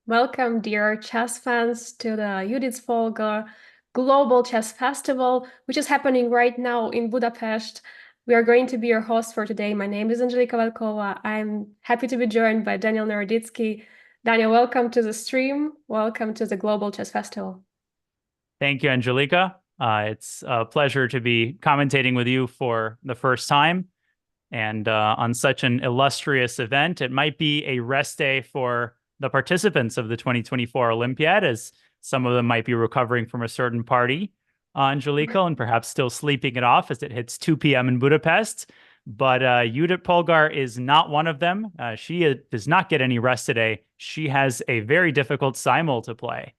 Welcome, dear chess fans, to the Judit Polgar Global Chess Festival, which is happening right now in Budapest. We are going to be your host for today. My name is Angelika Valkova. I'm happy to be joined by Daniel Naroditsky. Daniel, welcome to the stream. Welcome to the Global Chess Festival. Thank you, Angelika. It's a pleasure to be commentating with you for the first time and on such an illustrious event. It might be a rest day for the participants of the 2024 Olympiad, as some of them might be recovering from a certain party, Angelika, and perhaps still sleeping it off as it hits 2 p.m. in Budapest. But Judit Polgar is not one of them. She does not get any rest today. She has a very difficult simul to play.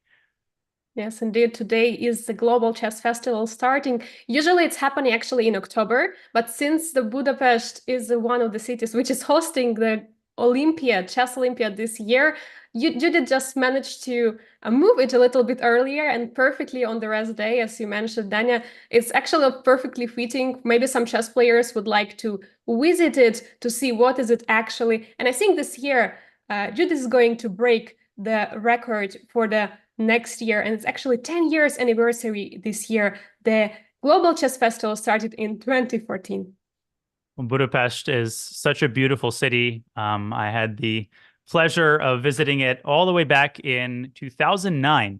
Yes, indeed. Today is the Global Chess Festival starting. Usually it's happening actually in October, but since the Budapest is one of the cities which is hosting the Olympiad, Chess Olympiad this year, Judith just managed to move it a little bit earlier and perfectly on the rest day, as you mentioned, Dania. It's actually perfectly fitting. Maybe some chess players would like to visit it to see what is it actually. And I think this year, Judith is going to break the record for the next year, and it's actually 10 years anniversary this year. The Global Chess Festival started in 2014. Budapest is such a beautiful city. I had the pleasure of visiting it all the way back in 2009.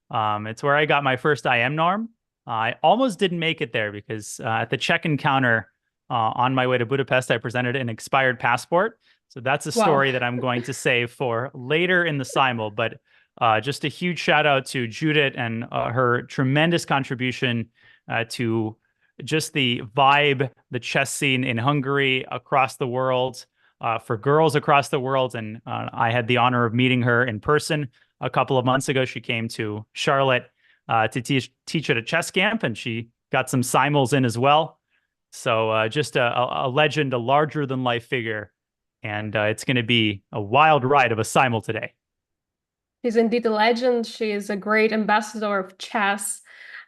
It's where I got my first IM norm. I almost didn't make it there because at the check-in counter on my way to Budapest, I presented an expired passport. So that's a story that I'm going to save for later in the simul. But just a huge shout out to Judith and her tremendous contribution to just the vibe, the chess scene in Hungary, across the world, for girls across the world. And I had the honor of meeting her in person a couple of months ago. She came to Charlotte to teach at a chess camp, and she got some simuls in as well. So just a legend, a larger than life figure. And it's going to be a wild ride of a simul today. She's indeed a legend. She is a great ambassador of chess.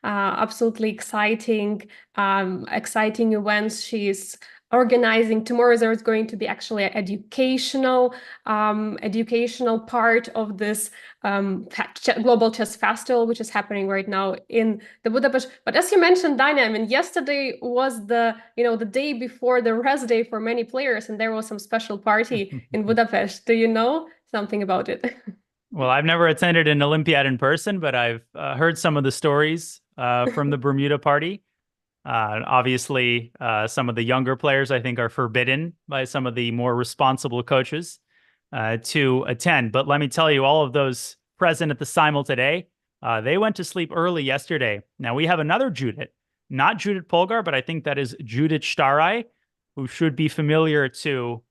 Absolutely exciting events she's organizing. Tomorrow there is going to be actually an educational part of this Global Chess Festival, which is happening right now in the Budapest. But as you mentioned, Dina, I mean, yesterday was the day before the rest day for many players, and there was some special party in Budapest. Do you know something about it? Well, I've never attended an Olympiad in person, but I've heard some of the stories from the Bermuda party. Obviously, some of the younger players, I think, are forbidden by some of the more responsible coaches to attend. But let me tell you, all of those present at the simul today, they went to sleep early yesterday. Now, we have another Judith, not Judit Polgar, but I think that is Judith Starai, who should be familiar to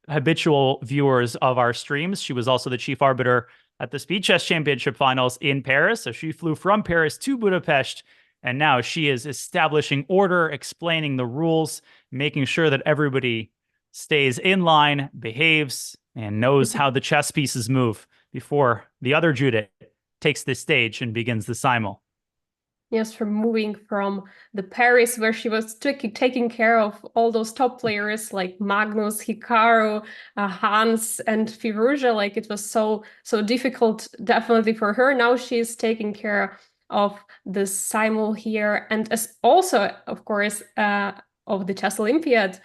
habitual viewers of our streams. She was also the chief arbiter at the Speed Chess Championship finals in Paris. So she flew from Paris to Budapest, and now she is establishing order, explaining the rules, making sure that everybody stays in line, behaves, and knows how the chess pieces move before the other Judith takes the stage and begins the simul. Yes, from moving from the Paris where she was taking care of all those top players like Magnus, Hikaru, Hans, and Firouzja. Like it was so difficult, definitely for her. Now she's taking care of the simul here, and as also, of course, of the Chess Olympiad,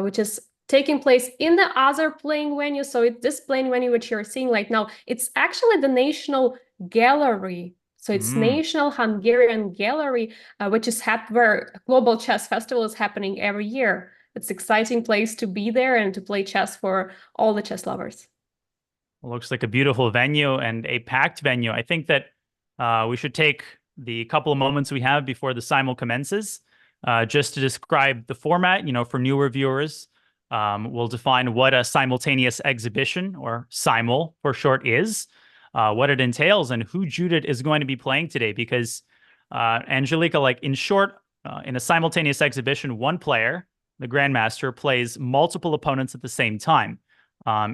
which is taking place in the other playing venue. So this playing venue which you're seeing right now, it's actually the National Gallery. So it's National Hungarian Gallery, which is where Global Chess Festival is happening every year. It's an exciting place to be there and to play chess for all the chess lovers. It looks like a beautiful venue and a packed venue. I think that we should take the couple of moments we have before the simul commences just to describe the format, for newer viewers. We'll define what a simultaneous exhibition, or simul for short, is. What it entails and who Judith is going to be playing today. Because Angelika, like in short, in a simultaneous exhibition, one player, the grandmaster, plays multiple opponents at the same time.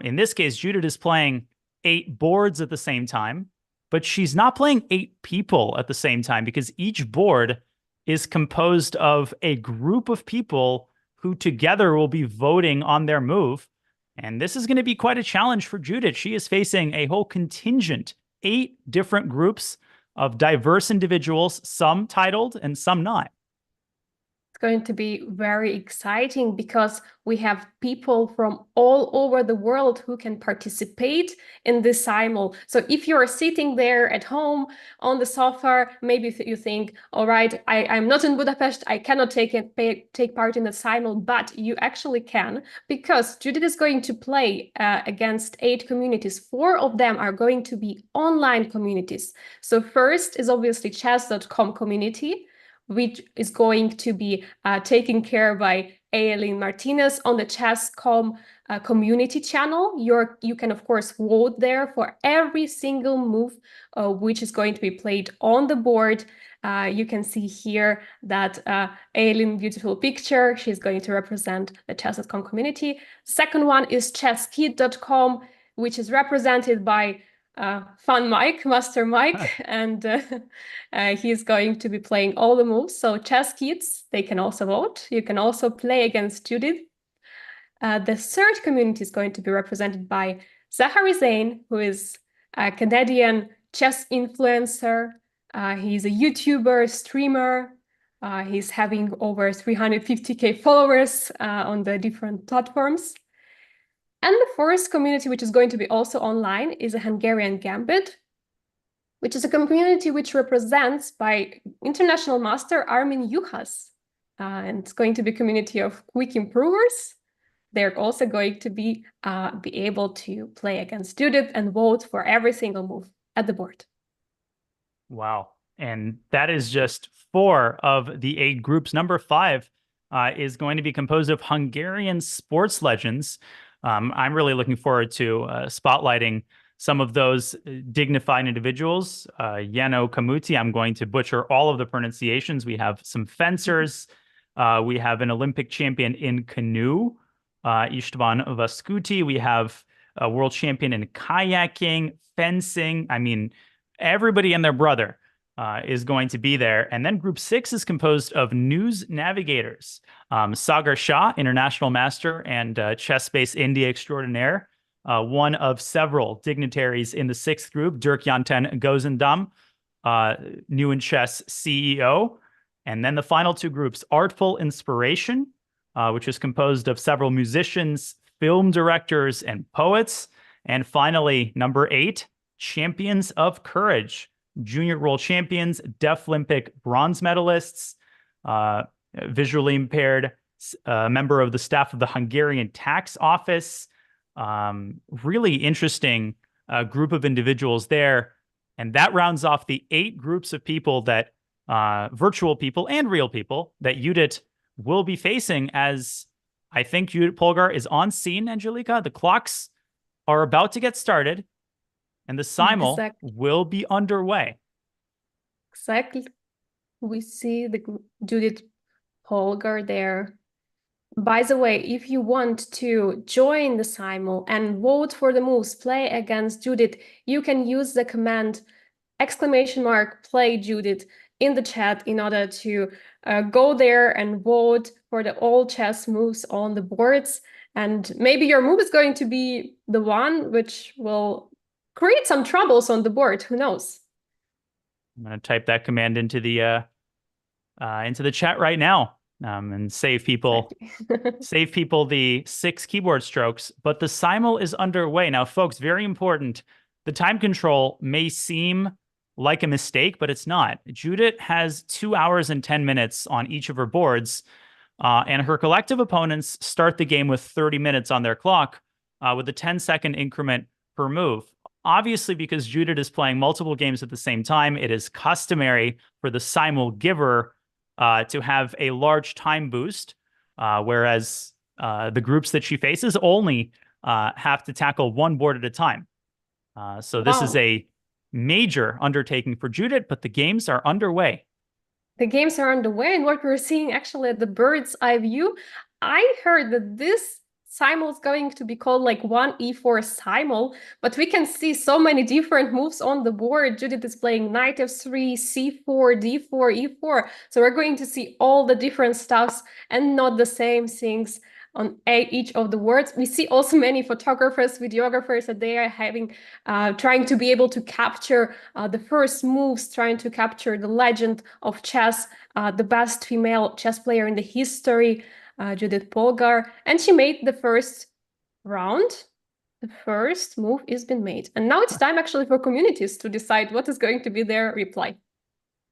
In this case, Judith is playing 8 boards at the same time, but she's not playing 8 people at the same time because each board is composed of a group of people who together will be voting on their move. And this is going to be quite a challenge for Judith. She is facing a whole contingent, 8 different groups of diverse individuals, some titled and some not. Going to be very exciting because we have people from all over the world who can participate in this simul. So if you're sitting there at home on the sofa, maybe you think, all right, I'm not in Budapest, I cannot take part in the simul, but you actually can, because Judith is going to play against 8 communities. 4 of them are going to be online communities. So first is obviously Chess.com community, which is going to be taken care by Aileen Martinez on the Chess.com community channel. You can, of course, vote there for every single move which is going to be played on the board. You can see here that Aileen, beautiful picture, she's going to represent the Chess.com community. Second one is chesskid.com, which is represented by Fun Mike, Master Mike, and he's going to be playing all the moves. So chess kids, they can also vote. You can also play against Judith. The third community is going to be represented by Zachary Saine, who is a Canadian chess influencer. He's a YouTuber, streamer. He's having over 350K followers on the different platforms. And the fourth community, which is going to be also online, is a Hungarian Gambit, which is a community which represents by international master Armin Juhász. And it's going to be a community of quick improvers. They're also going to be able to play against Judith and vote for every single move at the board. Wow. And that is just 4 of the 8 groups. Number 5 is going to be composed of Hungarian sports legends. I'm really looking forward to spotlighting some of those dignified individuals. Jano Kamuti, I'm going to butcher all of the pronunciations. We have some fencers. We have an Olympic champion in canoe, Istvan Vaskuti. We have a world champion in kayaking, fencing. I mean, everybody and their brother is going to be there. And then group 6 is composed of news navigators. Sagar Shah, international master and chess-based India extraordinaire, one of several dignitaries in the 6th group, Dirk Janten Gozendam, New in Chess CEO. And then the final 2 groups, Artful Inspiration, which is composed of several musicians, film directors, and poets. And finally, number 8, Champions of Courage, junior world champions, Deaflympic bronze medalists, visually impaired, member of the staff of the Hungarian tax office. Really interesting group of individuals there. And that rounds off the 8 groups of people that virtual people and real people that Judith will be facing, as I think Judit Polgar is on scene, Angelica. The clocks are about to get started and the simul will be underway. Exactly. We see the Judit Polgar there. By the way, if you want to join the simul and vote for the moves, play against Judith, you can use the command !play Judith in the chat in order to go there and vote for the all chess moves on the boards. And maybe your move is going to be the one which will create some troubles on the board. Who knows? I'm going to type that command into the chat right now, and save people save people the 6 keyboard strokes. But the simul is underway now, folks. Very important. The time control may seem like a mistake, but it's not. Judith has 2 hours and 10 minutes on each of her boards, and her collective opponents start the game with 30 minutes on their clock, with a 10-second increment per move. Obviously, because Judith is playing multiple games at the same time, it is customary for the simul giver to have a large time boost, whereas the groups that she faces only have to tackle 1 board at a time. So this is a major undertaking for Judith, but the games are underway. The games are underway, and what we're seeing actually at the bird's eye view, I heard that this simul is going to be called like 1e4 simul, but we can see so many different moves on the board. Judith is playing knight f3, c4, d4, e4. So we're going to see all the different stuffs and not the same things on each of the words. We see also many photographers, videographers that they are having, trying to be able to capture the first moves, trying to capture the legend of chess, the best female chess player in the history, Judit Polgar, and she made the first round. The first move has been made. And now it's time actually for communities to decide what is going to be their reply.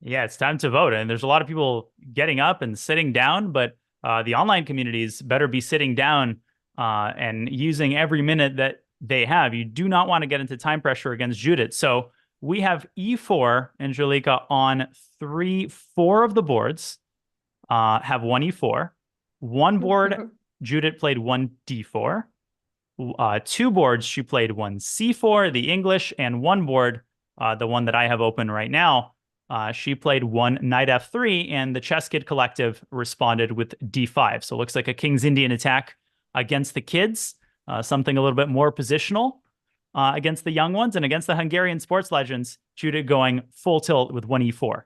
Yeah, it's time to vote. And there's a lot of people getting up and sitting down, but the online communities better be sitting down and using every minute that they have. You do not want to get into time pressure against Judith. So we have E4, Angelica, on 4 of the boards have one E4. One board, Judith played one D4. 2 boards, she played one C4, the English, and 1 board, the one that I have open right now, she played one Knight F3, and the Chess Kid Collective responded with D5. So it looks like a King's Indian attack against the kids, something a little bit more positional against the young ones, and against the Hungarian sports legends, Judith going full tilt with one E4.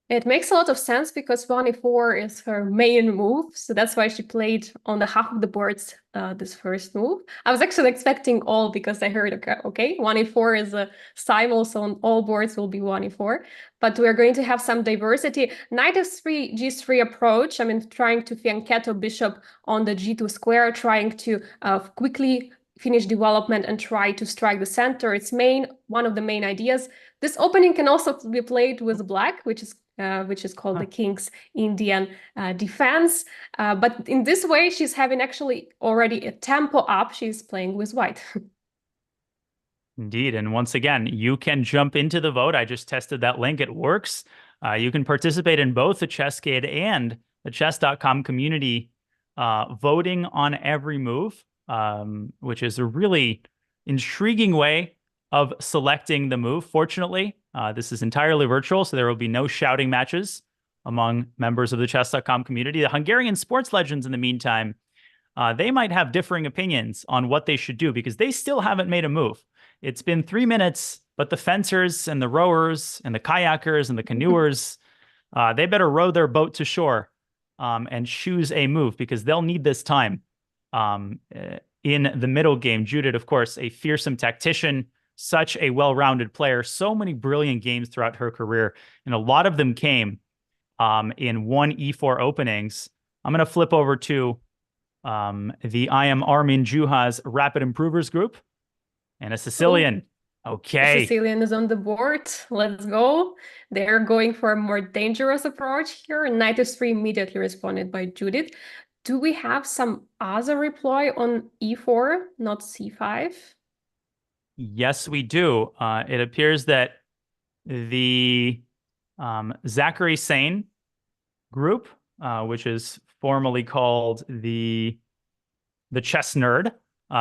It makes a lot of sense because 1e4 is her main move, so that's why she played on the half of the boards this first move. I was actually expecting all because I heard, okay, 1e4 is a simul, so on all boards will be 1e4, but we're going to have some diversity. Knight f3, g3 approach, I mean, trying to fianchetto bishop on the g2 square, trying to quickly finish development and try to strike the center. It's one of the main ideas. This opening can also be played with black, which is called the King's Indian defense. But in this way, she's having actually already a tempo up. She's playing with white. Indeed. And once again, you can jump into the vote. I just tested that link. It works. You can participate in both the Chesscade and the Chess.com community voting on every move, which is a really intriguing way of selecting the move. Fortunately, this is entirely virtual, so there will be no shouting matches among members of the Chess.com community. The Hungarian sports legends, in the meantime, they might have differing opinions on what they should do because they still haven't made a move. It's been 3 minutes, but the fencers and the rowers and the kayakers and the canoers, they better row their boat to shore and choose a move because they'll need this time in the middle game. Judith, of course, a fearsome tactician, such a well-rounded player, so many brilliant games throughout her career, and a lot of them came in 1e4 openings. I'm going to flip over to the I am Armin Juhász Rapid Improvers group, and a Sicilian. Okay. The Sicilian is on the board. Let's go. They're going for a more dangerous approach here. Knight f3 immediately responded by Judith. Do we have some other reply on e4, not c5? Yes, we do. It appears that the Zachary Saine group, which is formerly called the Chess Nerd,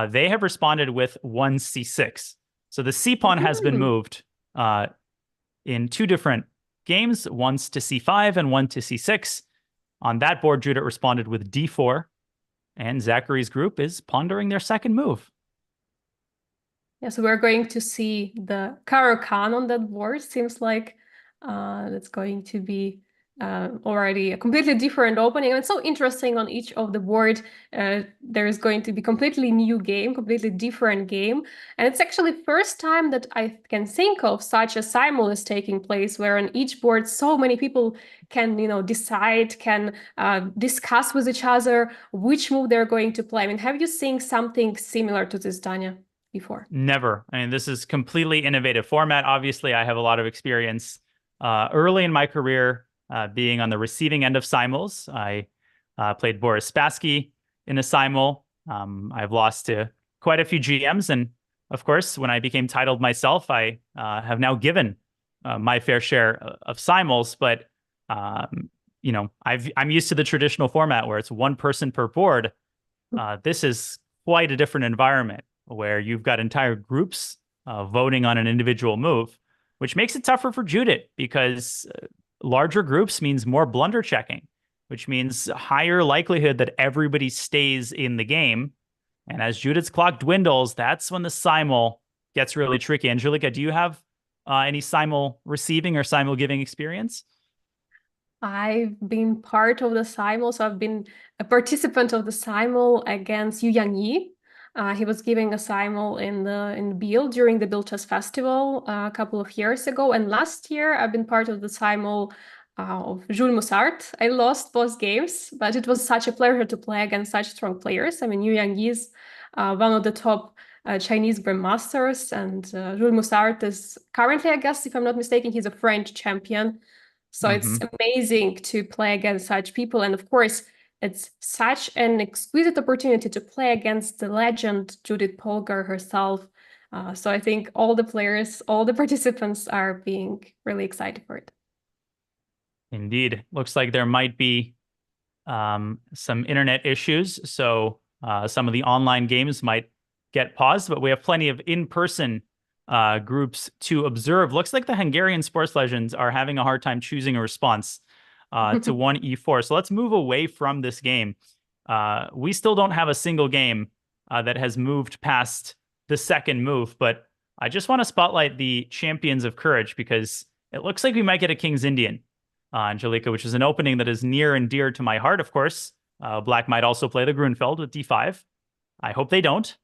they have responded with 1c6. So the c-pawn has been moved in 2 different games, once to c5 and one to c6. On that board, Judith responded with d4, and Zachary's group is pondering their second move. Yeah, so we're going to see the Caro-Kann on that board. Seems like that's going to be already a completely different opening. And it's so interesting on each of the board. There is going to be completely new game, completely different game. And it's actually first time that I can think of such a simul is taking place where on each board so many people can, decide, can discuss with each other which move they're going to play. I mean, have you seen something similar to this, Danya, before? Never. I mean, this is completely innovative format. Obviously, I have a lot of experience early in my career being on the receiving end of simuls. I played Boris Spassky in a simul. I've lost to quite a few GMs. And of course, when I became titled myself, I have now given my fair share of simuls. But, I'm used to the traditional format where it's one person per board. This is quite a different environment where you've got entire groups voting on an individual move, which makes it tougher for Judith because larger groups means more blunder checking, which means higher likelihood that everybody stays in the game. And as Judith's clock dwindles, that's when the simul gets really tricky. Angelica, do you have any simul receiving or simul giving experience? I've been part of the Simul, so I've been a participant of the Simul against Yu Yi. He was giving a Simul in Biel during the Biel Chess Festival a couple of years ago, and last year I've been part of the Simul of Jules Mussart. I lost both games, but it was such a pleasure to play against such strong players. I mean, Yu Yi is one of the top Chinese grandmasters, and Jules Mussart is currently, I guess, if I'm not mistaken, he's a French champion. So it's Hmm. amazing to play against such people. And of course, it's such an exquisite opportunity to play against the legend Judit Polgar herself. So I think all the players, all the participants are being really excited for it. Indeed. Looks like there might be some internet issues. So some of the online games might get paused, but we have plenty of in-person groups to observe. Looks like the Hungarian sports legends are having a hard time choosing a response to 1e4. So let's move away from this game. We still don't have a single game that has moved past the second move, but I just want to spotlight the champions of courage because it looks like we might get a King's Indian, Angelica, which is an opening that is near and dear to my heart, of course. Black might also play the Grunfeld with d5. I hope they don't.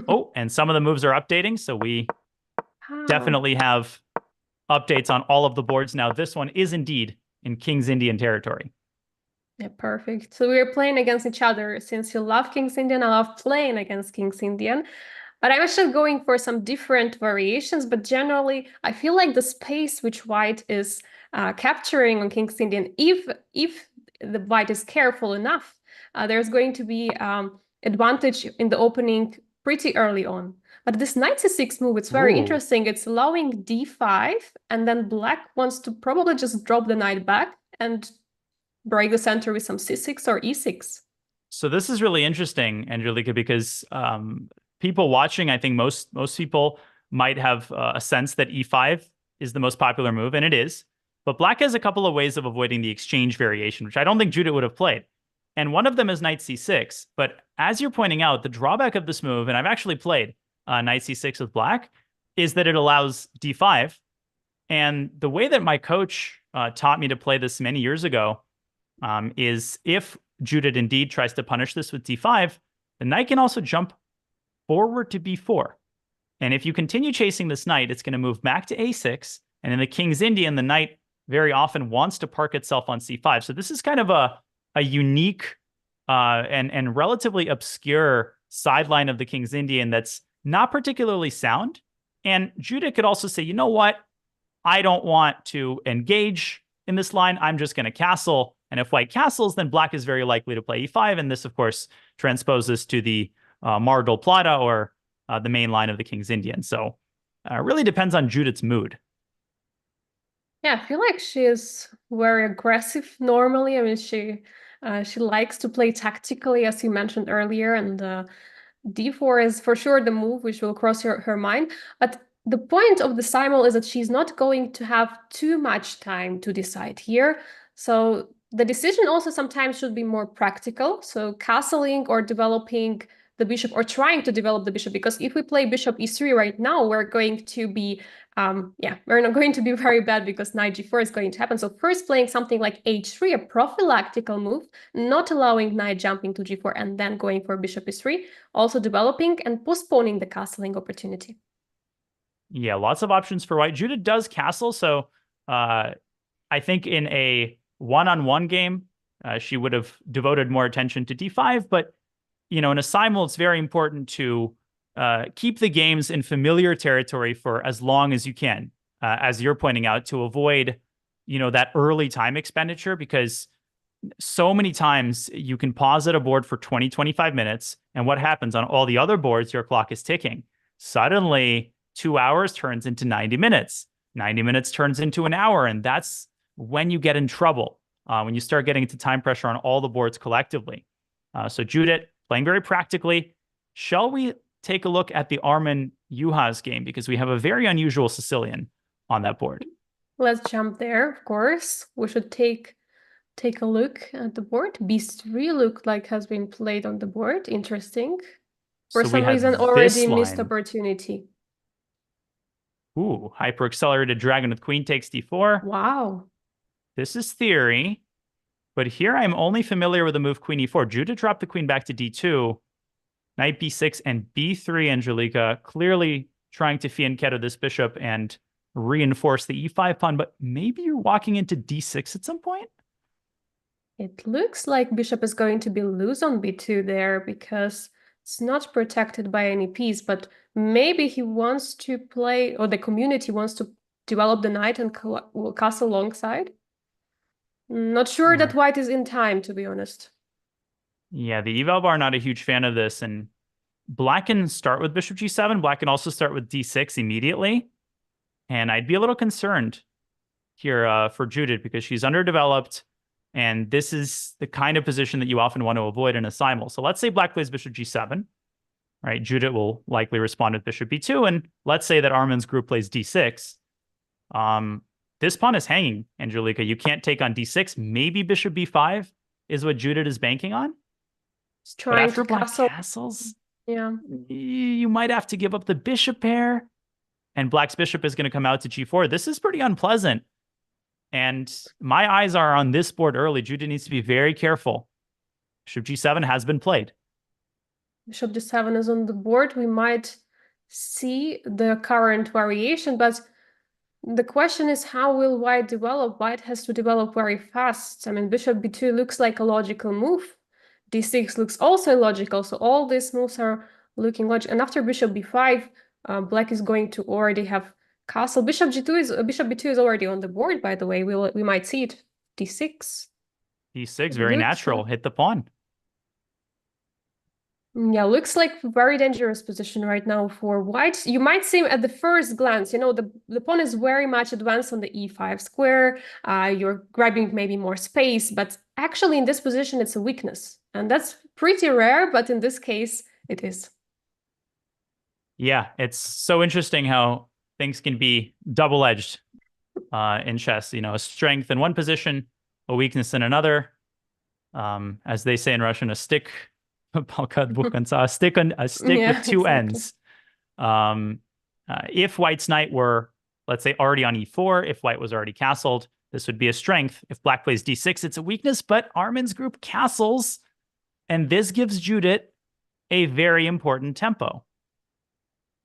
Oh, and some of the moves are updating, so we Wow. definitely have updates on all of the boards now. This one is indeed in King's Indian territory. Yeah, perfect. So we're playing against each other. Since you love King's Indian, I love playing against King's Indian. But I'm actually going for some different variations. But generally, I feel like the space which white is capturing on King's Indian, if the white is careful enough, there's going to be advantage in the opening pretty early on. But this knight c6 move, it's very Ooh. interesting. It's allowing d5, and then black wants to probably just drop the knight back and break the center with some c6 or e6. So this is really interesting, Angelica, because people watching, I think most people might have a sense that e5 is the most popular move, and it is. But black has a couple of ways of avoiding the exchange variation, which I don't think Judith would have played. And one of them is knight c6. But as you're pointing out, the drawback of this move, and I've actually played knight c6 with black, is that it allows d5. And the way that my coach taught me to play this many years ago is if Judith indeed tries to punish this with d5, the knight can also jump forward to b4. And if you continue chasing this knight, it's going to move back to a6. And in the King's Indian, the knight very often wants to park itself on c5. So this is kind of a unique and relatively obscure sideline of the King's Indian that's not particularly sound. And Judith could also say, you know what? I don't want to engage in this line. I'm just going to castle. And if white castles, then black is very likely to play e5. And this, of course, transposes to the Mar del Plata, or the main line of the King's Indian. So it really depends on Judith's mood. Yeah, I feel like she is very aggressive normally. I mean, she likes to play tactically, as you mentioned earlier, and d4 is for sure the move which will cross her mind. But the point of the simul is that she's not going to have too much time to decide here. So the decision also sometimes should be more practical. So castling or developing the bishop, or trying to develop the bishop, because if we play bishop e3 right now, we're going to be we're not going to be very bad because knight g4 is going to happen. So first playing something like h3, a prophylactical move, not allowing knight jumping to g4 and then going for bishop e3, also developing and postponing the castling opportunity. Yeah, lots of options for white. Judith does castle, so I think in a one-on-one game, she would have devoted more attention to d5. But in a simul, it's very important to keep the games in familiar territory for as long as you can, as you're pointing out, to avoid that early time expenditure, because so many times you can pause at a board for 20, 25 minutes. And what happens on all the other boards? Your clock is ticking. Suddenly, 2 hours turns into 90 minutes. 90 minutes turns into an hour. And that's when you get in trouble, when you start getting into time pressure on all the boards collectively. So Judith, playing very practically. Shall we take a look at the Armin Juhász game? Because we have a very unusual Sicilian on that board. Let's jump there, of course. We should take a look at the board. b3 looked like has been played on the board. Interesting. For So we some reason, have already this missed line. opportunity. Ooh, hyper accelerated dragon with queen takes d4. Wow. This is theory, but here I'm only familiar with the move queen e4. Judith dropped the queen back to d2, knight b6 and b3, Angelica, clearly trying to fianchetto this bishop and reinforce the e5 pawn, but maybe you're walking into d6 at some point? It looks like bishop is going to be loose on b2 there because it's not protected by any piece, but maybe he wants to play, or the community wants to develop the knight and castle alongside. Not sure that white is in time, to be honest. Yeah, the eval bar not a huge fan of this, and black can start with bishop g7. Black can also start with d6 immediately, and I'd be a little concerned here for Judith because she's underdeveloped, and this is the kind of position that you often want to avoid in a simul. So let's say black plays bishop g7, right? Judith will likely respond with bishop b2, and let's say that Armin's group plays d6. This pawn is hanging, Angelica. You can't take on d6. Maybe bishop b5 is what Judith is banking on. It's trying to black castle. castles, yeah, you might have to give up the bishop pair, and black's bishop is going to come out to g4. This is pretty unpleasant. And my eyes are on this board early. Judith needs to be very careful. Bishop g7 has been played. Bishop g7 is on the board. We might see the current variation, but the question is, how will white develop? White has to develop very fast. I mean, bishop b2 looks like a logical move. d6 looks also logical. So all these moves are looking logical. And after bishop b5, black is going to already have castle. Bishop b2 is already on the board, by the way. We might see it. d6. d6, very natural. Hit the pawn. Yeah, looks like a very dangerous position right now for white. You might see at the first glance, the pawn is very much advanced on the e5 square. You're grabbing maybe more space, but actually in this position, it's a weakness. And that's pretty rare, but in this case, it is. Yeah, it's so interesting how things can be double-edged in chess. A strength in one position, a weakness in another. As they say in Russian, a stick... a stick with two ends. If white's knight were, let's say, already on e4, if white was already castled, this would be a strength. If black plays d6, it's a weakness, but Armin's group castles, and this gives Judith a very important tempo.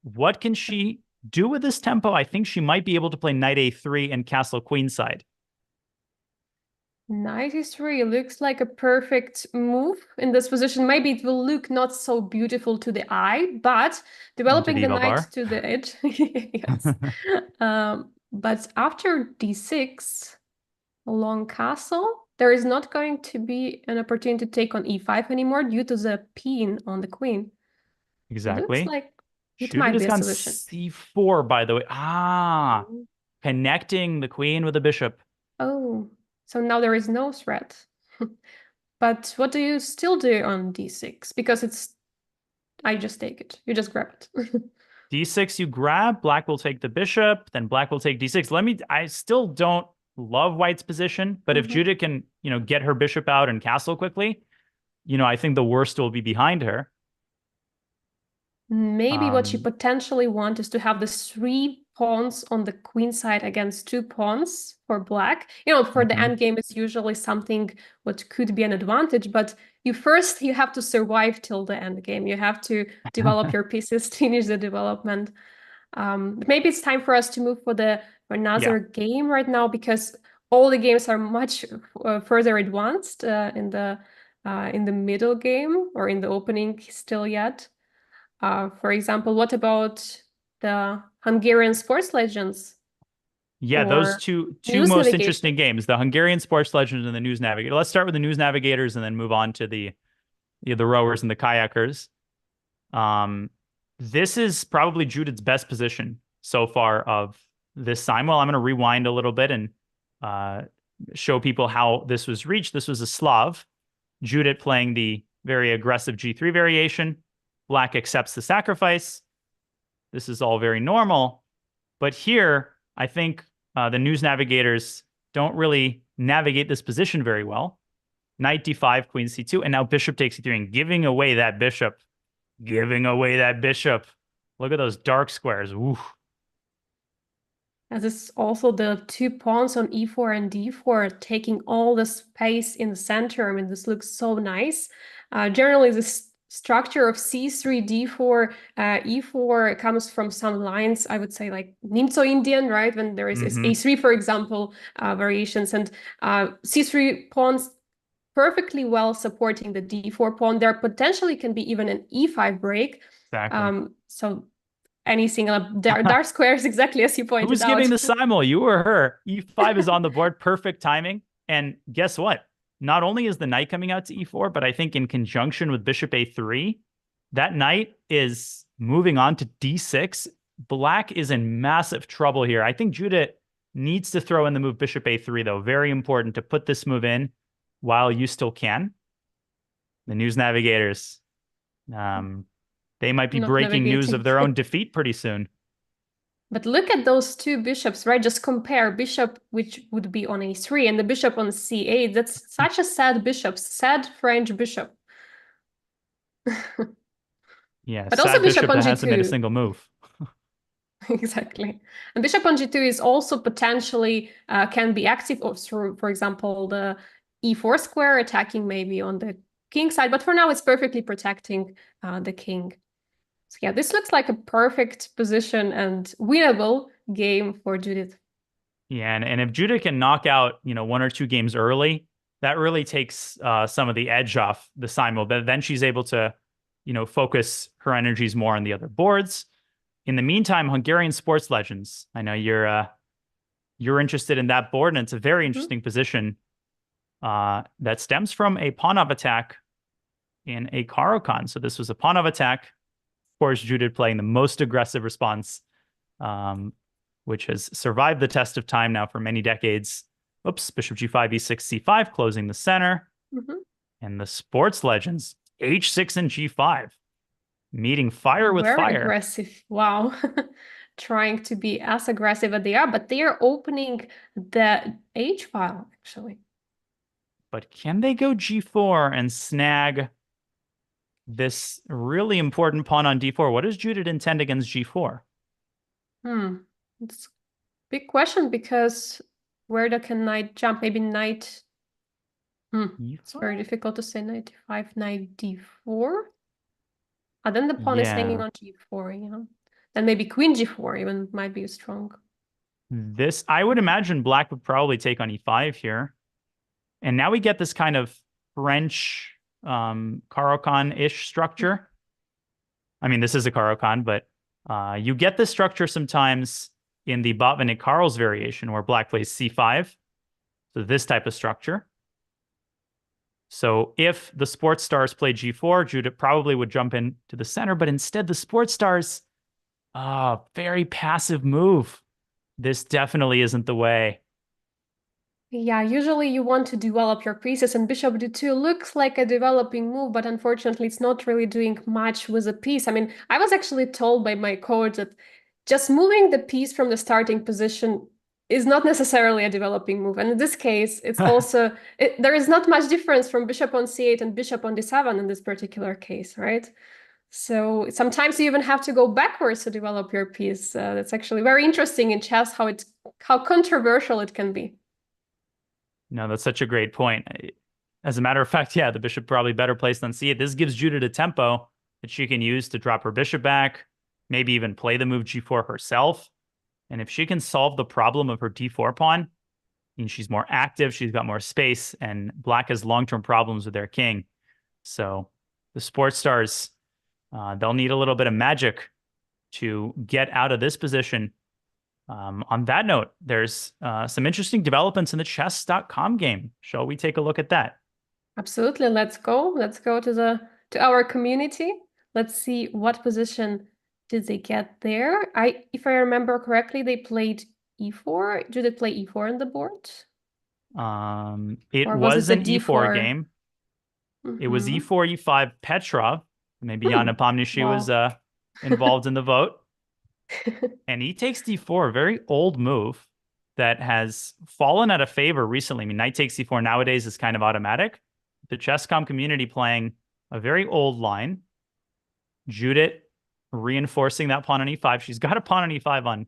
What can she do with this tempo? I think she might be able to play knight a3 and castle queenside. Knight e3 looks like a perfect move in this position. Maybe it will look not so beautiful to the eye, but developing the knight to the edge. Yes. But after d6, long castle, there is not going to be an opportunity to take on e5 anymore due to the pin on the queen. Exactly. Looks like it might be a solution. c4, by the way. Connecting the queen with the bishop. Oh. So now there is no threat. But what do you still do on d6? Because I just take it. You just grab it. d6 you grab, black will take the bishop, then black will take d6. I still don't love white's position, but if Judith can, get her bishop out and castle quickly, I think the worst will be behind her. Maybe what you potentially want is to have the 3 pawns on the queen side against 2 pawns for black. For the endgame, it's usually something what could be an advantage, but you have to survive till the endgame. You have to develop your pieces, finish the development. Maybe it's time for us to move for another game right now, because all the games are much further advanced in the middle game or in the opening still yet. For example, what about the Hungarian sports legends? Yeah, those two most interesting games, the Hungarian sports legends and the news navigator. Let's start with the news navigators and then move on to the rowers and the kayakers. This is probably Judith's best position so far of this simul. I'm going to rewind a little bit and show people how this was reached. This was a Slav. Judith playing the very aggressive G3 variation. Black accepts the sacrifice. This is all very normal. But here, I think the news navigators don't really navigate this position very well. Knight d5, queen c2, and now bishop takes e3, and giving away that bishop. Giving away that bishop. Look at those dark squares. Ooh. As is also the two pawns on e4 and d4 taking all the space in the center. I mean, this looks so nice. Generally, this structure of c3, d4, e4 comes from some lines, I would say, like Nimzo-Indian, right? When there is a3, for example, variations, and c3 pawns perfectly well supporting the d4 pawn. There potentially can be even an e5 break. Exactly. So anything dark squares, exactly as you pointed Who's out. giving the simul? You or her? E5 is on the board. Perfect timing. And guess what? Not only is the knight coming out to e4, but I think in conjunction with bishop a3, that knight is moving on to d6. Black is in massive trouble here. I think Judit needs to throw in the move bishop a3, though. Very important to put this move in while you still can. The news navigators, they might be Not breaking news of navigating. their own defeat pretty soon. But look at those two bishops, right? Just compare bishop, which would be on a3, and the bishop on c8. That's such a sad bishop, sad French bishop. Yeah, But also sad bishop bishop on that hasn't made a g2. single move. Exactly. And bishop on g2 is also potentially can be active through, for example, the e4 square attacking maybe on the king side. But for now, it's perfectly protecting the king. So yeah, this looks like a perfect position and winnable game for Judith. Yeah, and if Judah can knock out, one or two games early, that really takes some of the edge off the Simul. But then she's able to, focus her energies more on the other boards. In the meantime, Hungarian Sports Legends. I know you're interested in that board, and it's a very interesting position that stems from a Panov attack in a Caro-Kann. So this was a Panov attack. Of course, Judith playing the most aggressive response, which has survived the test of time now for many decades. Oops, bishop g5, e6, c5, closing the center. And the Sports Legends, h6 and g5, meeting fire with Very fire. aggressive. Wow. Trying to be as aggressive as they are, but they are opening the H file, actually. But can they go g4 and snag this really important pawn on d4? What does Judith intend against g4? It's a big question because where can knight jump? Maybe knight. It's very difficult to say knight d5, knight d4. Then the pawn is hanging on g4, yeah. Then maybe queen g4 even might be strong. This, I would imagine black would probably take on e5 here. And now we get this kind of French Caro-Kann-ish structure. I mean, this is a Caro-Kann, but you get this structure sometimes in the Botvinnik-Karls variation where black plays c5. So this type of structure. So if the sports stars play g4, Judith probably would jump in to the center, but instead the sports stars, very passive move. This definitely isn't the way. Yeah, usually you want to develop your pieces, and bishop d2 looks like a developing move, but unfortunately it's not really doing much with a piece. I mean, I was actually told by my coach that just moving the piece from the starting position is not necessarily a developing move. And in this case, it's also, there is not much difference from bishop on c8 and bishop on d7 in this particular case, right? So sometimes you even have to go backwards to develop your piece. That's actually very interesting in chess, how controversial it can be. No, that's such a great point. As a matter of fact, yeah, the bishop probably better placed on c8. This gives Judith a tempo that she can use to drop her bishop back, maybe even play the move g4 herself. And if she can solve the problem of her d4 pawn, and she's more active, she's got more space, and black has long-term problems with their king. So the sports stars, they'll need a little bit of magic to get out of this position. On that note, there's some interesting developments in the Chess.com game. Shall we take a look at that? Absolutely. Let's go. Let's go to our community. Let's see what position did they get there. If I remember correctly, they played e4. Did they play e4 on the board? It or was it an e4 game. It was e4, e5, Petrov. Maybe Yana Pomnishi was involved in the vote. And he takes d4, a very old move that has fallen out of favor recently. I mean, knight takes d4 nowadays is kind of automatic. The Chess.com community playing a very old line. Judith reinforcing that pawn on e5. She's got a pawn on e5 on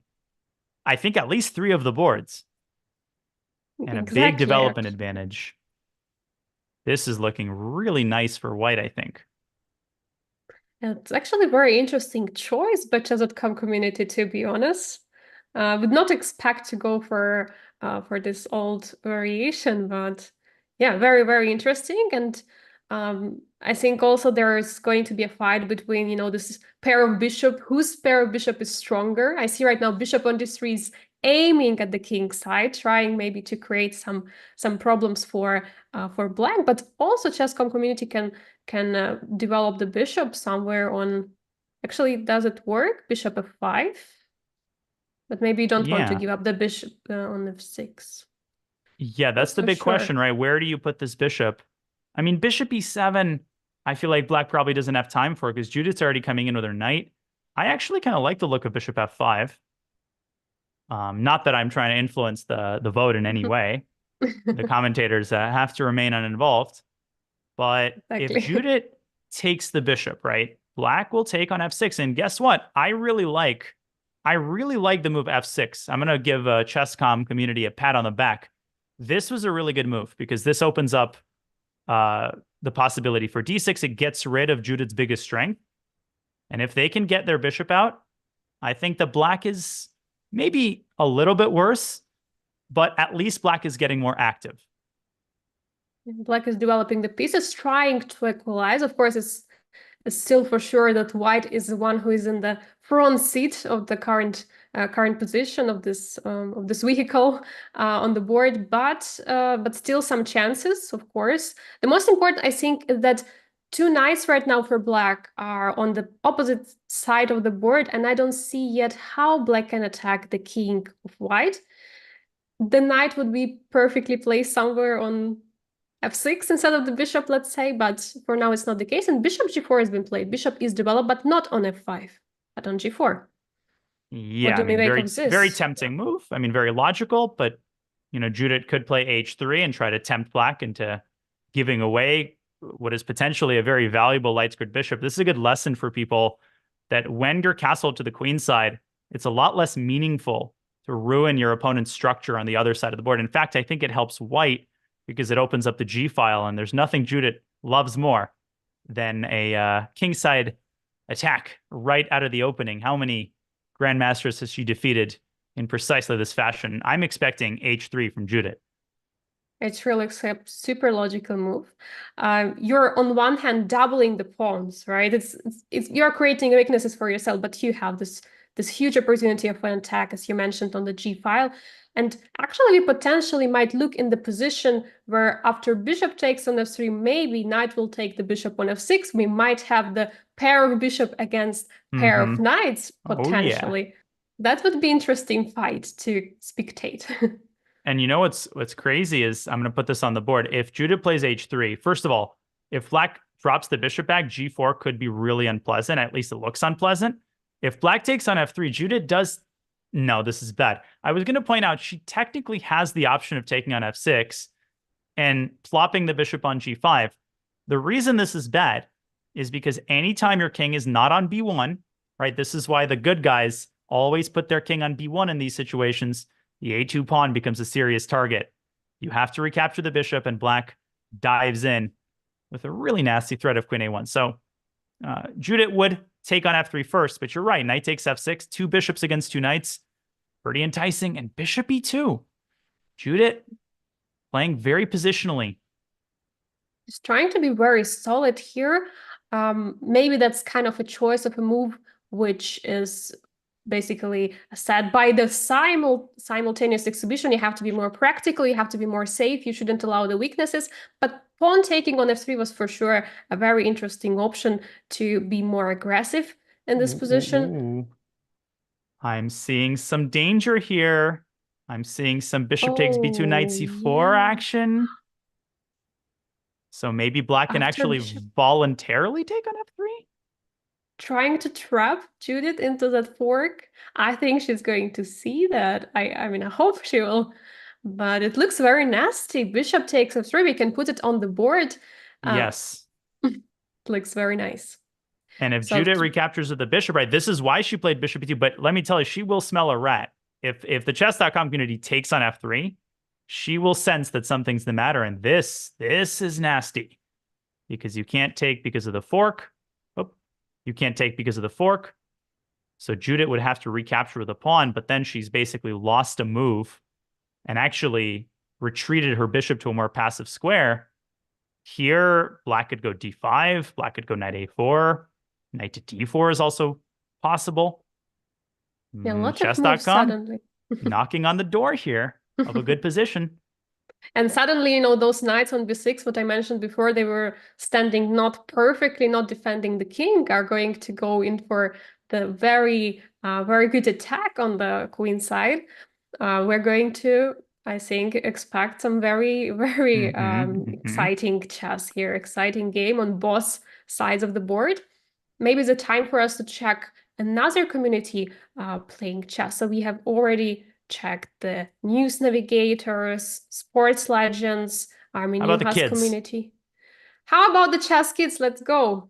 I think, at least 3 of the boards and a big Exactly, development actually. advantage. This is looking really nice for white, I think. It's actually a very interesting choice by Chess.com community, to be honest. Would not expect to go for this old variation, but yeah, very, very interesting. And I think also there is going to be a fight between, this pair of bishop, whose pair of bishop is stronger. I see right now bishop on d3 is aiming at the king side, trying maybe to create some problems for black, but also Chess.com community can develop the bishop somewhere on. Actually, does it work? Bishop f5, but maybe you don't want to Yeah. give up the bishop on f6. Yeah, Not that's the so big question, sure. right? Where do you put this bishop? I mean, bishop e7, I feel like black probably doesn't have time for it because Judith's already coming in with her knight. I actually kind of like the look of bishop f5. Not that I'm trying to influence the vote in any way. The commentators have to remain uninvolved. But if Exactly. Judith takes the bishop, right, black will take on f6. And guess what? I really like the move f6. I'm gonna give Chess.com community a pat on the back. This was a really good move because this opens up uh, the possibility for d6. It gets rid of Judith's biggest strength. And if they can get their bishop out, I think the black is maybe a little bit worse, but at least black is getting more active. Black is developing the pieces, trying to equalize. Of course, it's still for sure that white is the one who is in the front seat of the current position of this vehicle on the board, but still some chances, of course. The most important, I think, is that two knights right now for black are on the opposite side of the board, and I don't see yet how black can attack the king of white. The knight would be perfectly placed somewhere on f6 instead of the bishop, let's say, but for now it's not the case. And bishop g4 has been played. Bishop is developed, but not on f5, but on g4. What Yeah, I do we mean, make very, of very this? tempting move. I mean, very logical, but Judith could play h3 and try to tempt black into giving away what is potentially a very valuable light squared bishop. This is a good lesson for people that when you're castled to the queen side, it's a lot less meaningful to ruin your opponent's structure on the other side of the board. In fact, I think it helps white because it opens up the G file, and there's nothing Judith loves more than a kingside attack right out of the opening. How many grandmasters has she defeated in precisely this fashion? I'm expecting h3 from Judith. It's really a super logical move. You're on one hand doubling the pawns, right? You're creating weaknesses for yourself, but you have this huge opportunity of an attack, as you mentioned on the G file. And actually, we potentially might look in the position where after bishop takes on f3, maybe knight will take the bishop on f6. We might have the pair of bishop against pair Mm-hmm. of knights, Oh, yeah. potentially. That would be interesting fight to spectate. And what's crazy is I'm going to put this on the board. If Judith plays h3, first of all, if black drops the bishop back, g4 could be really unpleasant. At least it looks unpleasant. If black takes on f3, Judith does. No, this is bad. I was going to point out she technically has the option of taking on f6 and plopping the bishop on g5. The reason this is bad is because anytime your king is not on b1, right? This is why the good guys always put their king on b1 in these situations. The a2 pawn becomes a serious target. You have to recapture the bishop, and black dives in with a really nasty threat of queen a1. So Judith would take on f3 first, but you're right. Knight takes f6, 2 bishops against 2 knights. Pretty enticing. And bishop e2. Judith playing very positionally. He's trying to be very solid here. Maybe that's kind of a choice of a move which is basically set by the simultaneous exhibition. You have to be more practical, you have to be more safe, you shouldn't allow the weaknesses. But pawn taking on f3 was for sure a very interesting option to be more aggressive in this Ooh, position. ooh, ooh. I'm seeing some danger here. I'm seeing some bishop takes b2 knight Oh, c4 yeah. action. So maybe black can After actually bishop voluntarily take on f3? trying to trap Judith into that fork. I think she's going to see that. I mean, I hope she will. But it looks very nasty. Bishop takes f3. We can put it on the board. Uh, Yes. it looks very nice. And if So Judith recaptures with the bishop, right, this is why she played bishop e2. But let me tell you, she will smell a rat If the chess.com community takes on f3, she will sense that something's the matter. And this is nasty because you can't take because of the fork. Oh, you can't take because of the fork. So Judith would have to recapture with a pawn, but then she's basically lost a move and actually retreated her bishop to a more passive square. Here, black could go d5, black could go knight a4, knight to d4 is also possible. Yeah, lots of moves Chess.com suddenly. knocking on the door here of a good position. And suddenly, those knights on b6, what I mentioned before, they were standing not perfectly, not defending the king, are going to go in for the very, very good attack on the queen side. We're going to, I think, expect some very, very exciting chess here, exciting game on both sides of the board. Maybe it's a time for us to check another community playing chess. So we have already checked the news navigators, sports legends, Armin Juhász community. How about the chess kids? Let's go.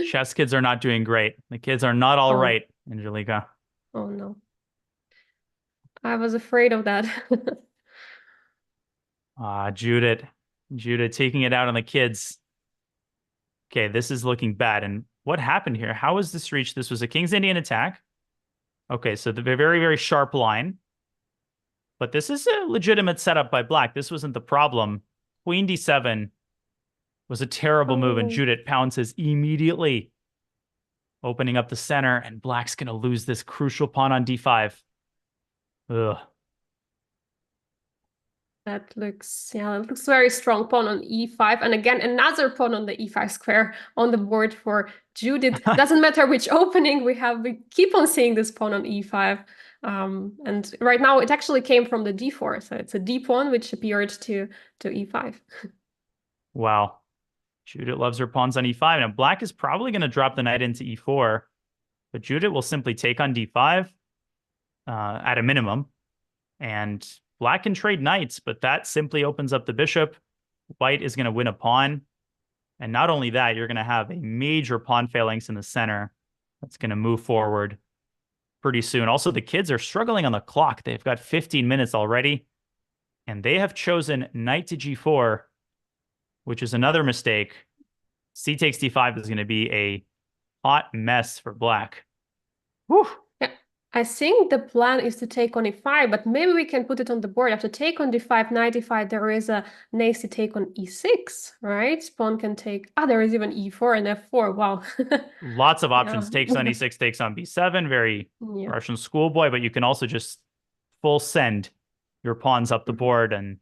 Chess kids are not doing great. The kids are not all right, Angelica. Oh, no. I was afraid of that. Judith taking it out on the kids. Okay, this is looking bad. And what happened here? How was this reached? This was a King's Indian attack. Okay, so the very, very sharp line. But this is a legitimate setup by black. This wasn't the problem. Queen d7 was a terrible move, and Judith pounces immediately, opening up the center, and black's going to lose this crucial pawn on d5. Ugh. That looks very strong. Pawn on e5. And again, another pawn on the e5 square on the board for Judith. Doesn't matter which opening we have, we keep on seeing this pawn on e5. And right now it actually came from the d4. So it's a d pawn which appeared to e5. Wow. Judith loves her pawns on e5. Now black is probably going to drop the knight into e4, but Judith will simply take on d5 at a minimum. And black can trade knights, but that simply opens up the bishop. White is going to win a pawn. And not only that, you're going to have a major pawn phalanx in the center that's going to move forward pretty soon. Also, the kids are struggling on the clock. They've got 15 minutes already, and they have chosen knight to g4, which is another mistake. C takes d5 is going to be a hot mess for black. Whew. I think the plan is to take on e5, but maybe we can put it on the board. After take on d5, knight e5, there is a nasty take on e6, right? Pawn can take... there is even e4 and f4. Wow. Lots of options. Takes on e6, takes on b7. Very Russian schoolboy, but you can also just full send your pawns up the board, and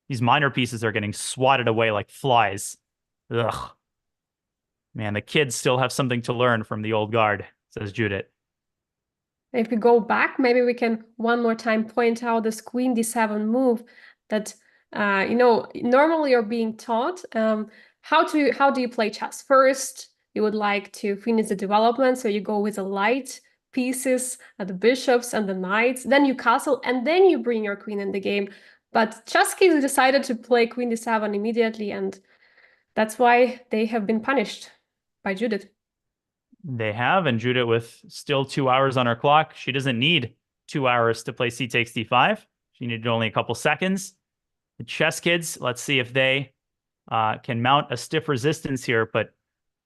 these minor pieces are getting swatted away like flies. Ugh. Man, the kids still have something to learn from the old guard, says Judith. If we go back, maybe we can one more time point out this queen d7 move that, normally you're being taught how do you play chess. First, you would like to finish the development, so you go with the light pieces, the bishops and the knights, then you castle, and then you bring your queen in the game. But chess kids decided to play queen d7 immediately, and that's why they have been punished by Judith. They have, and Judith with still 2 hours on her clock. She doesn't need 2 hours to play c takes d5. She needed only a couple seconds. The chess kids, let's see if they can mount a stiff resistance here. But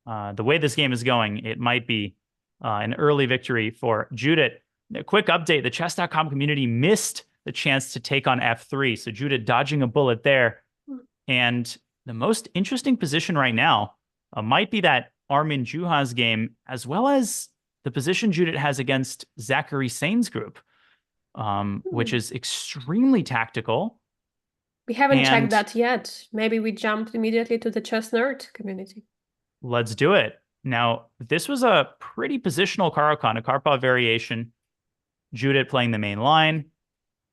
the way this game is going, it might be an early victory for Judith. A quick update, the Chess.com community missed the chance to take on f3. So Judith dodging a bullet there. And the most interesting position right now might be that Armin Juhász game, as well as the position Judith has against Zachary Saine's group, which is extremely tactical. We haven't checked that yet. Maybe we jumped immediately to the chess nerd community. Let's do it. Now, this was a pretty positional Caro-Kann, a Karpov variation. Judith playing the main line.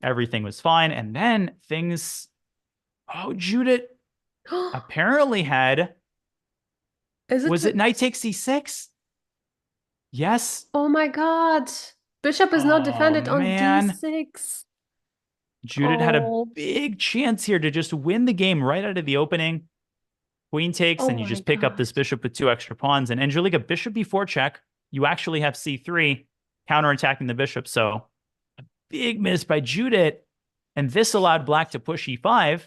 Everything was fine. And then things... Judith apparently had... Was it knight takes c6? Yes. Oh my god. Bishop is not defended on d6. Judith had a big chance here to just win the game right out of the opening. Queen takes, and you just pick up this bishop with 2 extra pawns. And Angelica, bishop b4 check. You actually have c3 counterattacking the bishop. So a big miss by Judit. And this allowed black to push e5.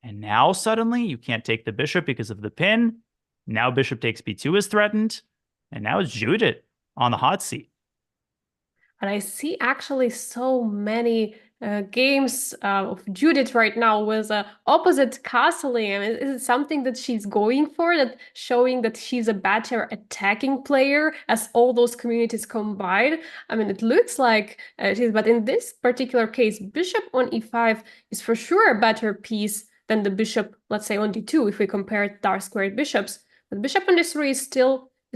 And now suddenly you can't take the bishop because of the pin. Now bishop takes b2 is threatened. And now it's Judit on the hot seat. And I see actually so many games of Judith right now with opposite castling. I mean, is it something that she's going for, that showing that she's a better attacking player as all those communities combined? I mean, it looks like it is, but in this particular case, bishop on e5 is for sure a better piece than the bishop, let's say, on d2, if we compare dark squared bishops. But bishop on d3 is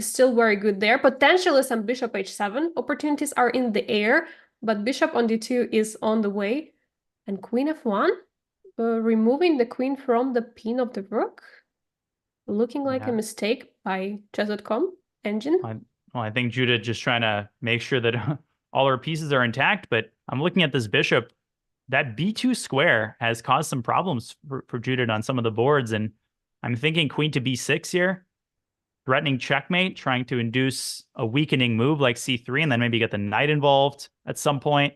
still very good there. Potentially some bishop h7 opportunities are in the air, but bishop on d2 is on the way. And queen f1, removing the queen from the pin of the rook. Looking like a mistake by Chess.com engine. I think Judith just trying to make sure that all her pieces are intact, but I'm looking at this bishop. That b2 square has caused some problems for Judith on some of the boards, and I'm thinking queen to b6 here. Threatening checkmate, trying to induce a weakening move like c3, and then maybe get the knight involved at some point.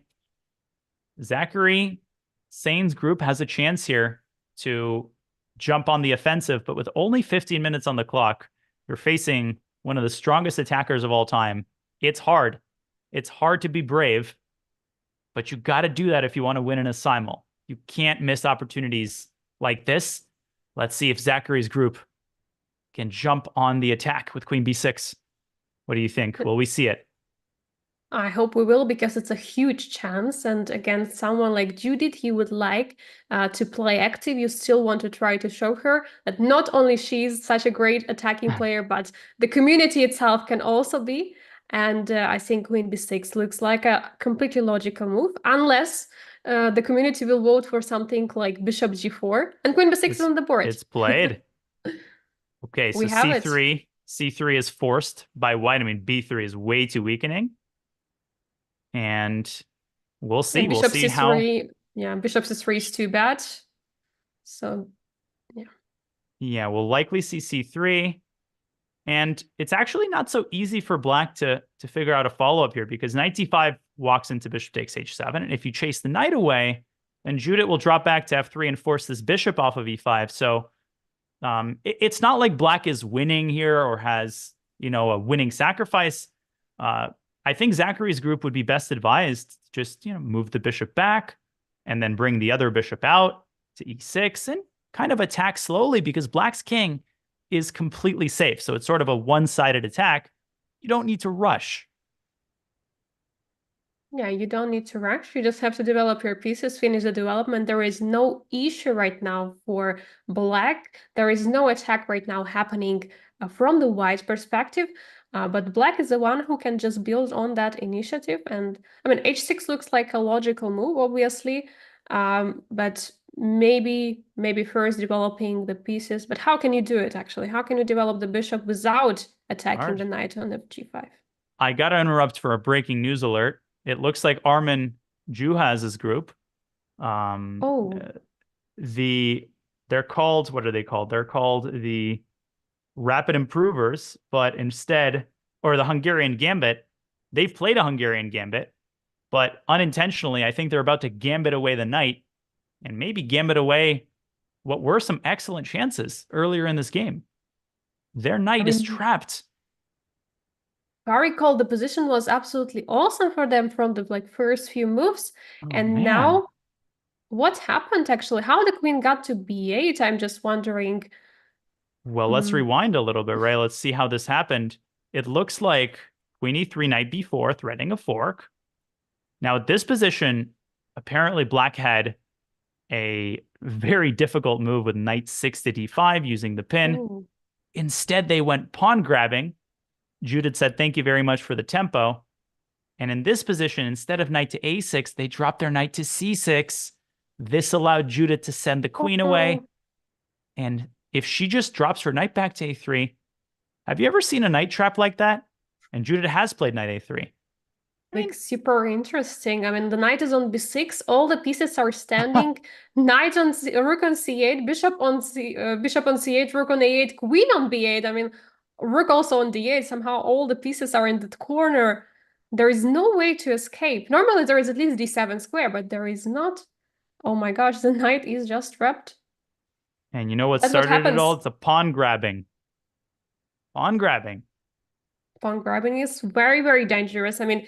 Zachary Saine's group has a chance here to jump on the offensive, but with only 15 minutes on the clock, you're facing one of the strongest attackers of all time. It's hard. It's hard to be brave, but you got to do that if you want to win in a simul. You can't miss opportunities like this. Let's see if Zachary's group can jump on the attack with queen b6. What do you think? Will we see it? I hope we will, because it's a huge chance. And against someone like Judith, you would like to play active. You still want to try to show her that not only she's such a great attacking player, but the community itself can also be. And I think queen b6 looks like a completely logical move, unless the community will vote for something like bishop g4 and queen b6 is on the board. It's played. Okay, so c3. C3 is forced by white. I mean, b3 is way too weakening. And we'll see. We'll see how. Yeah, bishop c3 is too bad. So, yeah. Yeah, we'll likely see c3. And it's actually not so easy for black to figure out a follow-up here, because knight d5 walks into bishop takes h7. And if you chase the knight away, then Judith will drop back to f3 and force this bishop off of e5. So it's not like black is winning here or has, a winning sacrifice. I think Zachary's group would be best advised just, move the bishop back and then bring the other bishop out to e6 and kind of attack slowly, because black's king is completely safe. So it's sort of a one-sided attack. You don't need to rush. Yeah, you don't need to rush. You just have to develop your pieces, finish the development. There is no issue right now for black. There is no attack right now happening from the white perspective. But black is the one who can just build on that initiative. And I mean, h6 looks like a logical move, obviously. But maybe first developing the pieces. But how can you do it, actually? How can you develop the bishop without attacking the knight on f5? I got to interrupt for a breaking news alert. It looks like Armin Juház's group. They're called, what are they called? They're called the Rapid Improvers, but instead, or the Hungarian Gambit. They've played a Hungarian Gambit, but unintentionally, I think they're about to gambit away the knight and maybe gambit away what were some excellent chances earlier in this game. Their knight is trapped. Very cold. The position was absolutely awesome for them from the first few moves. Now, what happened actually? How the queen got to b8? I'm just wondering. Well, let's rewind a little bit, right? Let's see how this happened. It looks like queen e3, knight b4, threatening a fork. Now, at this position, apparently black had a very difficult move with knight 6 to d5 using the pin. Ooh. Instead, they went pawn grabbing. Judith said, thank you very much for the tempo. And in this position, instead of knight to a6, they dropped their knight to c6. This allowed Judith to send the queen away. And if she just drops her knight back to a3, have you ever seen a knight trap like that? And Judith has played knight a3. Like, super interesting. I mean, the knight is on b6. All the pieces are standing. Knight on rook on c8, bishop on c8, rook on a8, queen on b8. I mean, rook also on d8. Somehow all the pieces are in that corner. There is no way to escape. Normally there is at least d7 square, but there is not. Oh my gosh, the knight is just trapped. And you know what That's what started it all? happens. It's a pawn grabbing. Pawn grabbing. Pawn grabbing is very, very dangerous. I mean,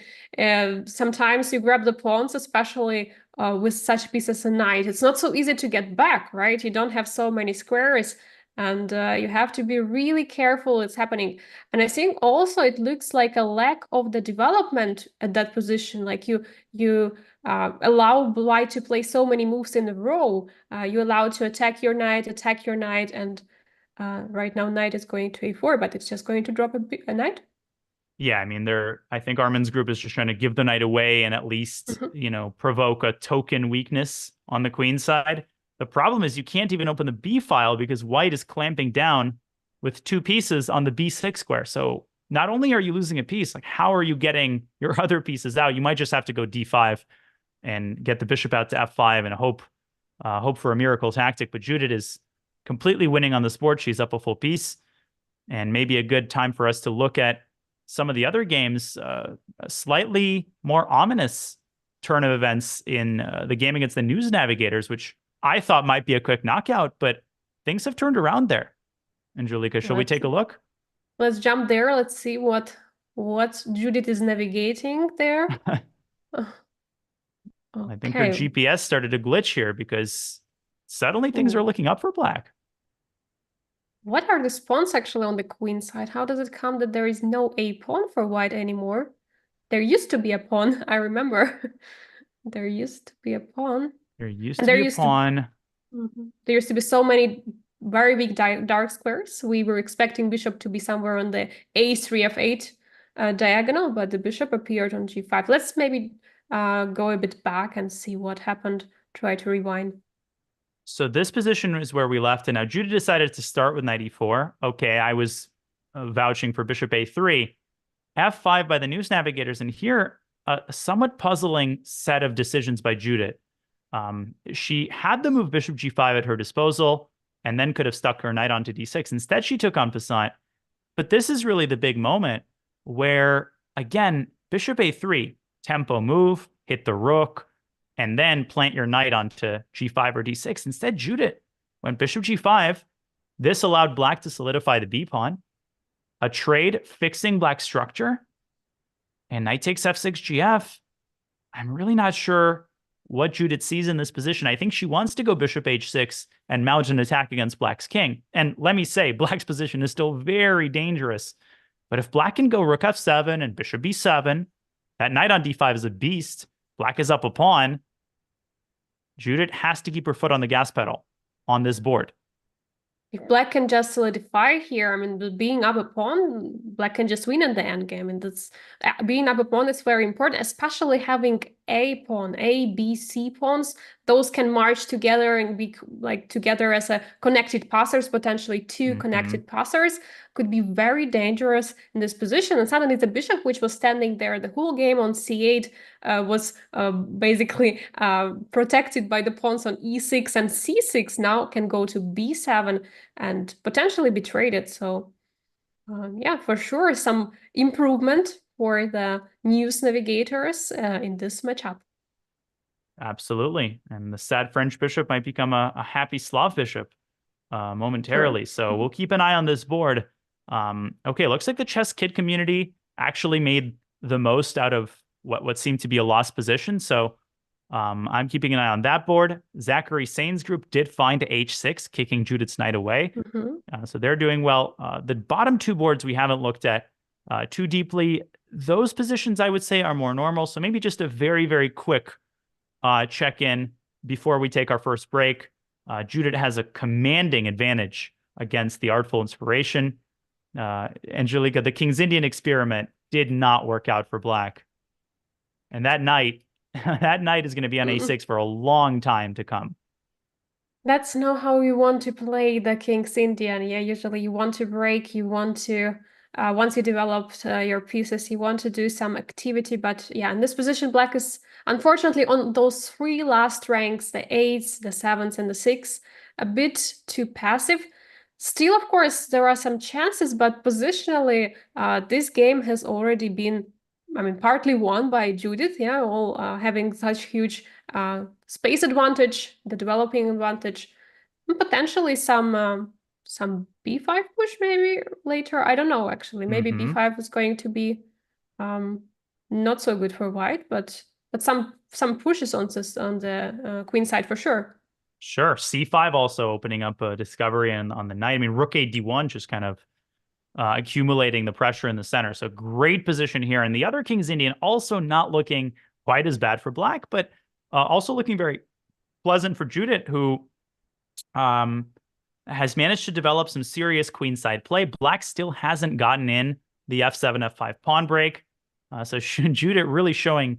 sometimes you grab the pawns, especially with such pieces as a knight. It's not so easy to get back, right? You don't have so many squares, and you have to be really careful it's happening. And I think also it looks like a lack of the development at that position. Like you allow white to play so many moves in a row. You allow to attack your knight, and right now knight is going to a4, but it's just going to drop a knight. Yeah, I mean, I think Armin's group is just trying to give the knight away and at least, provoke a token weakness on the queen side. The problem is you can't even open the B file because white is clamping down with 2 pieces on the B6 square. So not only are you losing a piece, like how are you getting your other pieces out? You might just have to go D5 and get the bishop out to F5 and hope for a miracle tactic. But Judith is completely winning on this board. She's up a full piece, and maybe a good time for us to look at some of the other games, a slightly more ominous turn of events in the game against the News Navigators, which I thought might be a quick knockout, but things have turned around there. Angelica, shall we take a look? Let's jump there. Let's see what Judith is navigating there. Okay. I think her GPS started to glitch here because suddenly things are looking up for black. What are the spawns actually on the queen side? How does it come that there is no a pawn for white anymore? There used to be a pawn, I remember. There used to be a pawn. There used to be a pawn. There used to be so many very big dark squares. We were expecting bishop to be somewhere on the a3 f8 diagonal, but the bishop appeared on g5. Let's maybe go a bit back and see what happened. Try to rewind. So this position is where we left, and now Judah decided to start with knight e4. Okay, I was vouching for bishop a3. f5 by the News Navigators, and here a somewhat puzzling set of decisions by Judith. She had the move bishop g5 at her disposal, and then could have stuck her knight onto d6. Instead, she took on passant. But this is really the big moment where, again, bishop a3, tempo move, hit the rook, and then plant your knight onto g5 or d6. Instead, Judith went bishop g5. This allowed black to solidify the b pawn, a trade fixing black's structure, and knight takes f6 gf. I'm really not sure what Judith sees in this position. I think she wants to go bishop h6 and mount an attack against black's king. And let me say, black's position is still very dangerous. But if black can go rook f7 and bishop b7, that knight on d5 is a beast. Black is up a pawn. Judith has to keep her foot on the gas pedal on this board. If black can just solidify here, I mean, being up a pawn, black can just win in the endgame. And that's being up a pawn is very important, especially having a pawn, A, B, C pawns. Those can march together and be like together as a connected passers, potentially 2 connected passers. Could be very dangerous in this position. And suddenly the bishop, which was standing there the whole game on c8, was basically protected by the pawns on e6 and c6, now can go to b7 and potentially be traded. So yeah, for sure, some improvement for the News Navigators in this matchup. Absolutely. And the sad French bishop might become a happy Slav bishop momentarily. Sure. So we'll keep an eye on this board. Okay, looks like the chess kid community actually made the most out of what seemed to be a lost position. So I'm keeping an eye on that board. Zachary Saine's group did find h6, kicking Judith's knight away. So they're doing well. The bottom 2 boards we haven't looked at too deeply. Those positions, I would say, are more normal. So maybe just a very, very quick check-in before we take our first break. Judith has a commanding advantage against the Artful Inspiration. Angelica, the King's Indian experiment did not work out for black. And that knight is going to be on a6 for a long time to come. That's not how you want to play the King's Indian. Yeah, usually you want to break, you want to, once you developed your pieces, you want to do some activity. But yeah, in this position, black is unfortunately on those 3 last ranks, the 8s, the 7s, and the 6, a bit too passive. Still, of course, there are some chances, but positionally, this game has already been I mean, partly won by Judith, yeah, all having such huge space advantage, the developing advantage, and potentially some b5 push maybe later. I don't know, actually. Maybe b5 is going to be not so good for white, but some pushes on this on the queen side for sure. Sure. C5 also opening up a discovery on the knight. I mean, rook a d1 just kind of accumulating the pressure in the center. So great position here. And the other King's Indian also not looking quite as bad for black, but also looking very pleasant for Judith, who has managed to develop some serious queenside play. Black still hasn't gotten in the f7, f5 pawn break. So Judith really showing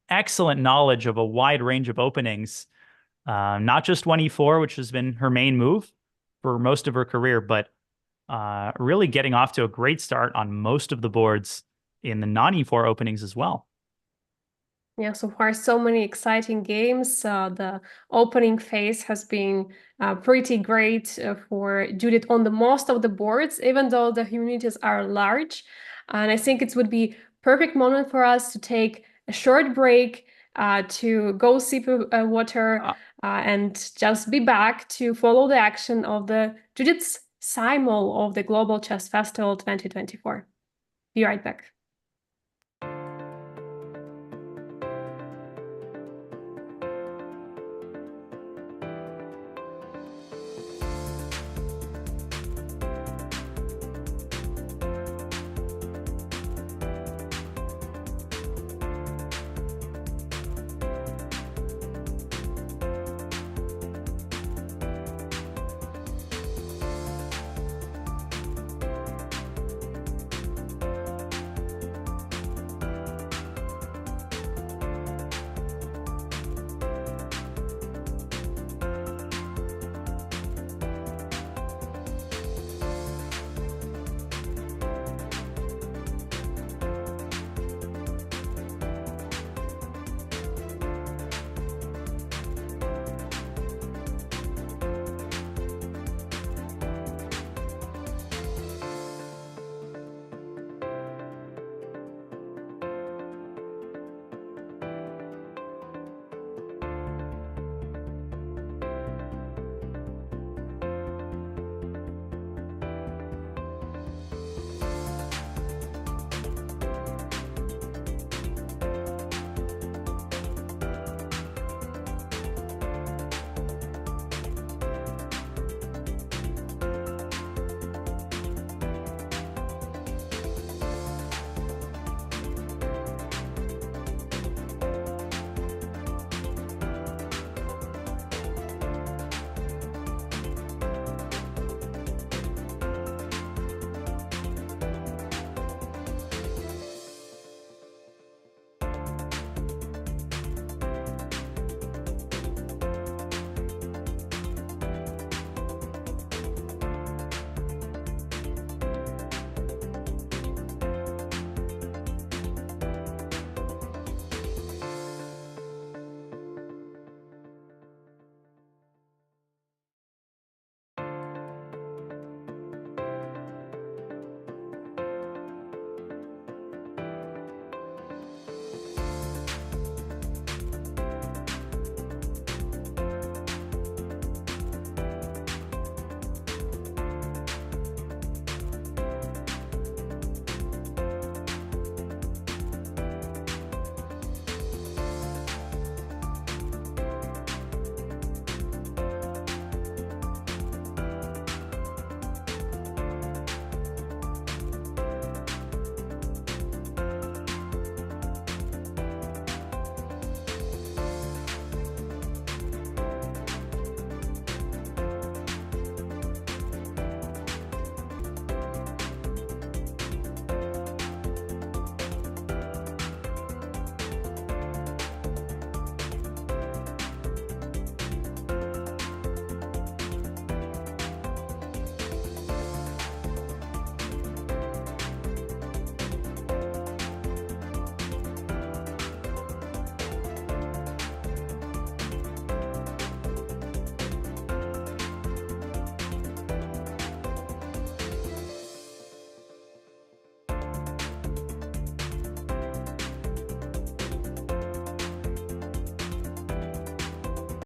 excellent knowledge of a wide range of openings. Not just 1e4, which has been her main move for most of her career, but really getting off to a great start on most of the boards in the non-e4 openings as well. Yeah, so far so many exciting games. The opening phase has been pretty great for Judith on the most of the boards, even though the communities are large. And I think it would be perfect moment for us to take a short break, to go sip water, and just be back to follow the action of the Judith's Simul of the Global Chess Festival 2024. Be right back.